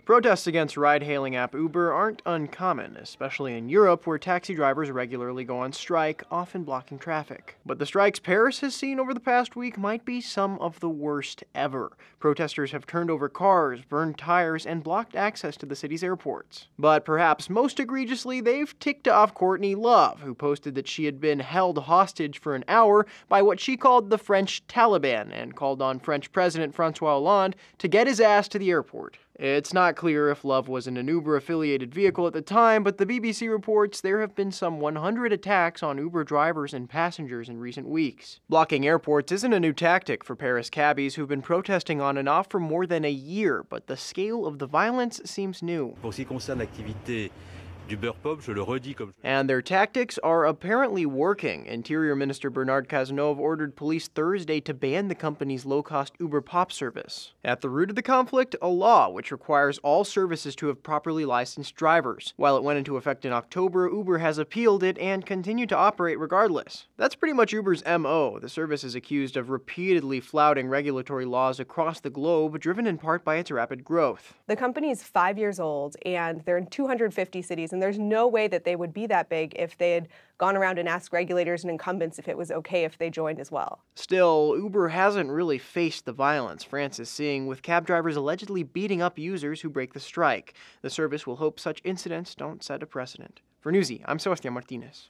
Protests against ride-hailing app Uber aren't uncommon, especially in Europe where taxi drivers regularly go on strike, often blocking traffic. But the strikes Paris has seen over the past week might be some of the worst ever. Protesters have turned over cars, burned tires, and blocked access to the city's airports. But perhaps most egregiously, they've ticked off Courtney Love, who posted that she had been held hostage for an hour by what she called the French Taliban and called on French President Francois Hollande to get his ass to the airport. It's not clear if Love was in an Uber-affiliated vehicle at the time, but the BBC reports there have been some 100 attacks on Uber drivers and passengers in recent weeks. Blocking airports isn't a new tactic for Paris cabbies who've been protesting on and off for more than a year, but the scale of the violence seems new. And their tactics are apparently working. Interior Minister Bernard Cazeneuve ordered police Thursday to ban the company's low-cost Uber Pop service. At the root of the conflict, a law which requires all services to have properly licensed drivers. While it went into effect in October, Uber has appealed it and continued to operate regardless. That's pretty much Uber's MO. The service is accused of repeatedly flouting regulatory laws across the globe, driven in part by its rapid growth. The company is 5 years old, and they're in 250 cities, and there's no way that they would be that big if they had gone around and asked regulators and incumbents if it was okay if they joined as well. Still, Uber hasn't really faced the violence France is seeing, with cab drivers allegedly beating up users who break the strike. The service will hope such incidents don't set a precedent. For Newsy, I'm Sebastián Martínez.